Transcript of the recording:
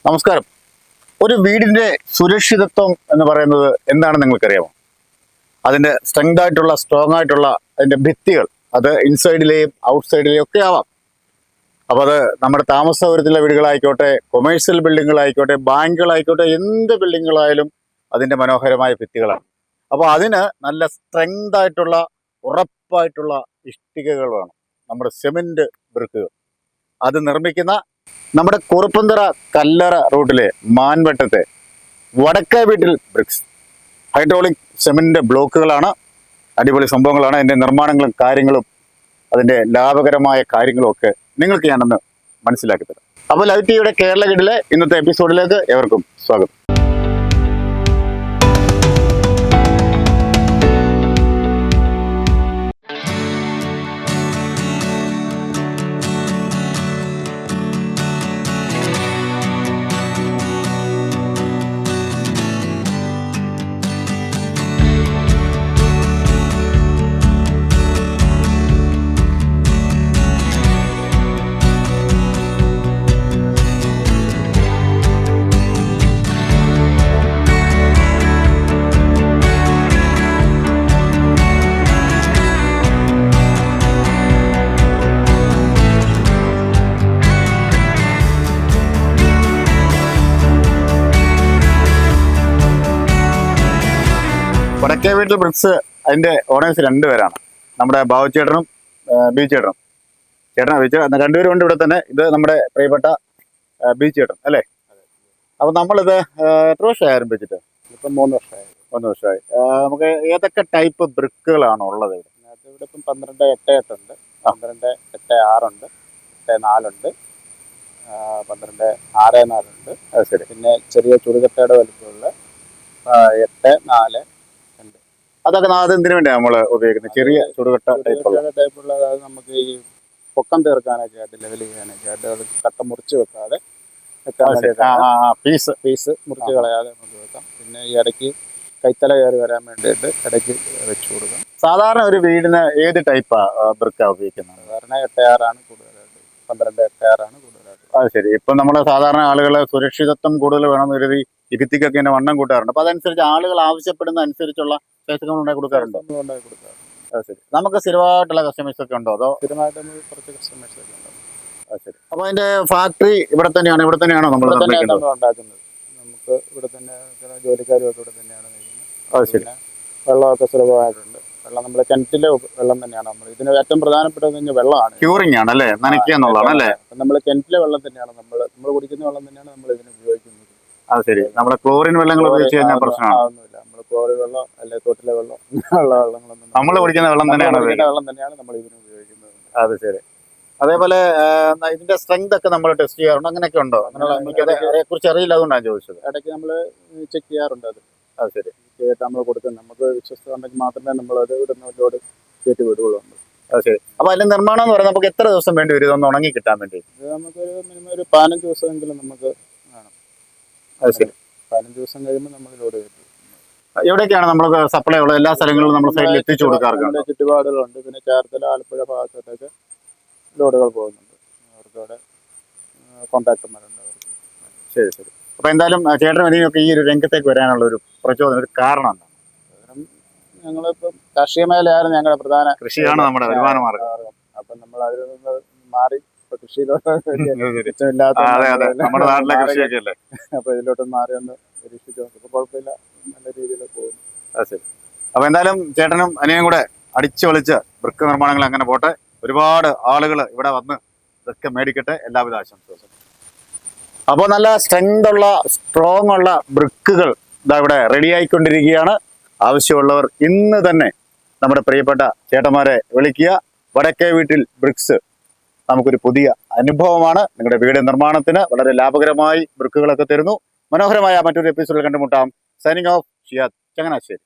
നമസ്കാരം. ഒരു വീടിന്റെ സുരക്ഷിതത്വം എന്ന് പറയുന്നത് എന്താണെന്ന് നിങ്ങൾക്കറിയാമോ? അതിന്റെ സ്ട്രോങ് ആയിട്ടുള്ള അതിന്റെ ഭിത്തികൾ, അത് ഇൻസൈഡിലെയും ഔട്ട്സൈഡിലെയും ഒക്കെ ആവാം. അപ്പോൾ അത് നമ്മുടെ താമസ സൗകര്യത്തിലുള്ള വീടുകളായിക്കോട്ടെ, കൊമേഴ്സ്യൽ ബിൽഡിങ്ങുകളായിക്കോട്ടെ, ബാങ്കുകളായിക്കോട്ടെ, എന്ത് ബിൽഡിങ്ങുകളായാലും അതിന്റെ മനോഹരമായ ഭിത്തികളാണ്. അപ്പോൾ അതിന് നല്ല സ്ട്രെങ്ത് ആയിട്ടുള്ള, ഉറപ്പായിട്ടുള്ള ഇഷ്ടികകൾ വേണം. നമ്മുടെ സിമന്റ് ബ്രിക്കുകൾ അത് നിർമ്മിക്കുന്ന നമ്മുടെ കുറുപ്പന്തറ കല്ലറ റൂട്ടിലെ മാൻവട്ടത്തെ വടക്കേ വീട്ടിൽ ബ്രിക്സ് ഹൈഡ്രോളിക് സിമന്റ് ബ്ലോക്കുകളാണ്. അടിപൊളി സംഭവങ്ങളാണ്. അതിൻ്റെ നിർമ്മാണങ്ങളും കാര്യങ്ങളും അതിൻ്റെ ലാഭകരമായ കാര്യങ്ങളും ഒക്കെ നിങ്ങൾക്ക് ഞാനൊന്ന് മനസ്സിലാക്കി തരാം. അപ്പോൾ ലൈവ് ടിവിയുടെ കേരള ഗൈഡിലെ ഇന്നത്തെ എപ്പിസോഡിലേക്ക് ഏവർക്കും സ്വാഗതം. വടക്കേ വീട്ടിൽ ബ്രിക്സ് അതിൻ്റെ ഓണേഴ്സ് രണ്ടുപേരാണ്, നമ്മുടെ ബാബു ചേട്ടനും ബി ചേട്ടനും. രണ്ടുപേരും ഉണ്ട് ഇവിടെ തന്നെ. ഇത് നമ്മുടെ പ്രിയപ്പെട്ട ബി ചേട്ടൻ അല്ലേ? അപ്പോൾ നമ്മളിത് എത്ര വർഷമായി ആരംഭിച്ചിട്ട്? ഇപ്പം 3 വർഷമായി. 1 വർഷമായി. നമുക്ക് ഏതൊക്കെ ടൈപ്പ് ബ്രിക്കുകളാണ് ഉള്ളത് ഇവിടെ? ഇവിടെ ഇപ്പം 12-8-8 ഉണ്ട്, 12-8-6 ഉണ്ട്, 8-4 ഉണ്ട്, 12-6-4 ഉണ്ട്. അത് ശരി. പിന്നെ ചെറിയ ചുടുകട്ടയുടെ വലിപ്പമുള്ള 8-4 ഉണ്ട്. അതൊക്കെ അതെന്തിനു വേണ്ടിയാണ് നമ്മൾ ഉപയോഗിക്കുന്നത്? ചെറിയ ചുടുകട്ട ടൈപ്പുള്ള അതായത് നമുക്ക് ഈ പൊക്കം തീർക്കാനൊക്കെ ആയിട്ട്, ലെവൽ ചെയ്യാനൊക്കെ ആയിട്ട്, അത് കട്ട മുറിച്ച് വെക്കാതെ പീസ് മുറിച്ച് കളയാതെ നമുക്ക് വെക്കാം. പിന്നെ ഈ ഇടയ്ക്ക് കൈത്തല കയറി വരാൻ വേണ്ടിയിട്ട് ഇടയ്ക്ക് വെച്ച് കൊടുക്കാം. സാധാരണ ഒരു വീടിന് ഏത് ടൈപ്പാ ബ്രിക്കാ ഉപയോഗിക്കുന്നത്? സാധാരണ 8-6 കൂടുതലായിട്ട്, 12-8-6 കൂടുതലായിട്ട്. അത് ശരി. ഇപ്പം നമ്മുടെ സാധാരണ ആളുകൾ സുരക്ഷിതത്വം കൂടുതൽ വേണമെന്ന് കരുതി ഈ ഭിത്തിക്കൊക്കെ തന്നെ വണ്ണം കൂട്ടാറുണ്ട്. അപ്പോൾ അതനുസരിച്ച് ആളുകൾ ആവശ്യപ്പെടുന്ന അനുസരിച്ചുള്ള സൈസുകൾ ഉണ്ടാക്കി കൊടുക്കാറുണ്ടോ? ഉണ്ടാക്കി കൊടുക്കാറുണ്ട്. അത് ശരി. നമുക്ക് സ്ഥിരമായിട്ടുള്ള കസ്റ്റമേഴ്സ് ഒക്കെ ഉണ്ടോ? അതോ സ്ഥിരമായിട്ട് കുറച്ച് കസ്റ്റമേഴ്സ് ഒക്കെ ഉണ്ട്. അത് ശരി. അപ്പോൾ അതിന്റെ ഫാക്ടറി ഇവിടെ തന്നെയാണോ നമ്മൾ ഉണ്ടാക്കുന്നത്? നമുക്ക് ഇവിടെ തന്നെ ജോലിക്കാരും ഒക്കെ ഇവിടെ തന്നെയാണ് ചെയ്യുന്നത്. അത് ശരി. വെള്ളമൊക്കെ സുലഭമായിട്ടുണ്ട്. വെള്ളം നമ്മൾ കിണറ്റിലെ വെള്ളം തന്നെയാണ്. നമ്മൾ ഇതിന് ഏറ്റവും പ്രധാനപ്പെട്ടത് വെള്ളമാണ്. ക്യൂറിംഗ് ആണ് അല്ലേ? നനയ്ക്കുക എന്നുള്ളതാണ് അല്ലേ? നമ്മൾ കിണറ്റിലെ വെള്ളം തന്നെയാണ്, നമ്മൾ കുടിക്കുന്ന വെള്ളം തന്നെയാണ് നമ്മൾ ഇതിന് ഉപയോഗിക്കുന്നത്. അത് ശരി. നമ്മുടെ ക്ലോറിൻ വെള്ളങ്ങൾ ഉപയോഗിച്ച് കഴിഞ്ഞാൽ പ്രശ്നമാണ്. ഒന്നുമില്ല. നമ്മൾ ക്ലോറിൻ വെള്ളം അല്ലെ തോട്ടിലെ വെള്ളം വെള്ളങ്ങളൊന്നും നമ്മൾ കുടിക്കുന്ന വെള്ളം തന്നെയാണ് നമ്മൾ ഇതിന് ഉപയോഗിക്കുന്നത്. അത് ശരി. അതേപോലെ ഇതിന്റെ സ്ട്രെങ്ത് ഒക്കെ നമ്മൾ ടെസ്റ്റ് ചെയ്യാറുണ്ട്, അങ്ങനെയൊക്കെ ഉണ്ടോ? അതിനെ കുറിച്ച് അറിയില്ല, അതുകൊണ്ടാണ് ചോദിച്ചത്. ഇടയ്ക്ക് നമ്മൾ ചെക്ക് ചെയ്യാറുണ്ട്. അത് ശരി. നമ്മൾ കൊടുക്കുന്നത് നമുക്ക് വിശ്വസ്ത ഉണ്ടെങ്കിൽ മാത്രമേ നമ്മൾ അത് ഇടുന്നവരോട് കയറ്റി വിടുകയുള്ളൂ. അത് ശരി. അപ്പോൾ അതിന്റെ നിർമ്മാണം എന്ന് പറയുന്നത് നമുക്ക് എത്ര ദിവസം വേണ്ടി വരും ഇതൊന്ന് ഉണങ്ങി കിട്ടാൻ വേണ്ടി? ഇത് നമുക്കൊരു മിനിമം ഒരു 15 ദിവസമെങ്കിലും നമുക്ക് വേണം. അത് ശരി. 15 ദിവസം കഴിയുമ്പോൾ നമ്മൾ ലോഡ് കയറ്റും. എവിടേക്കാണ് നമ്മൾക്ക് സപ്ലൈ ഉള്ളത്? എല്ലാ സ്ഥലങ്ങളിലും നമ്മൾ സൈഡിൽ എത്തിച്ചു കൊടുക്കാറുണ്ട്. ചുറ്റുപാടുകളുണ്ട്. പിന്നെ ചേർത്തല, ആലപ്പുഴ ഭാഗത്തോട്ടൊക്കെ ലോഡുകൾ പോകുന്നുണ്ട്. അവർക്കവിടെ കോൺട്രാക്ടർമാരുണ്ട് അവർക്ക്. ശരി ശരി. അപ്പോൾ എന്തായാലും ചേട്ടനും എനിക്കൊക്കെ ഈ ഒരു രംഗത്തേക്ക് വരാനുള്ള ഒരു പ്രചോദനം, ഒരു കാരണം എന്താണ്? ഞങ്ങളിപ്പം കാർഷിക മേഖലയാണ് ഞങ്ങളുടെ പ്രധാന കൃഷിയാണ് നമ്മുടെ വരുമാന മാർഗം. അപ്പം നമ്മൾ അതിൽ നിന്ന് മാറി ഇപ്പൊ കൃഷിയിലോട്ട് നമ്മുടെ നാട്ടിലെ കൃഷിയൊക്കെ അല്ലേ? അപ്പൊ ഇതിലോട്ട് മാറി ഒന്ന് പരീക്ഷിച്ചു നോക്കി. കുഴപ്പമില്ല, നല്ല രീതിയിൽ പോകുന്നു. അത് ശരി. അപ്പോൾ എന്തായാലും ചേട്ടനും അനിയനും കൂടെ അടിച്ചു പൊളിച്ച് ബ്രിക്ക് നിർമ്മാണങ്ങൾ അങ്ങനെ പോട്ടെ. ഒരുപാട് ആളുകൾ ഇവിടെ വന്ന് ഇതൊക്കെ മേടിക്കട്ടെ. എല്ലാവിധ ആശംസകളും. അപ്പോൾ നല്ല സ്ട്രോങ് ഉള്ള ബ്രിക്കുകൾ ഇതാ ഇവിടെ റെഡി ആയിക്കൊണ്ടിരിക്കുകയാണ്. ആവശ്യമുള്ളവർ ഇന്ന് തന്നെ നമ്മുടെ പ്രിയപ്പെട്ട ചേട്ടന്മാരെ വിളിക്കുക. വടക്കേ വീട്ടിൽ ബ്രിക്സ് നമുക്കൊരു പുതിയ അനുഭവമാണ്. നിങ്ങളുടെ വീട് നിർമ്മാണത്തിന് വളരെ ലാഭകരമായി ബ്രിക്കുകളൊക്കെ തരുന്നു. മനോഹരമായ മറ്റൊരു എപ്പിസോഡിൽ കണ്ടുമുട്ടാം. Signing off, Shiyad Changanassery.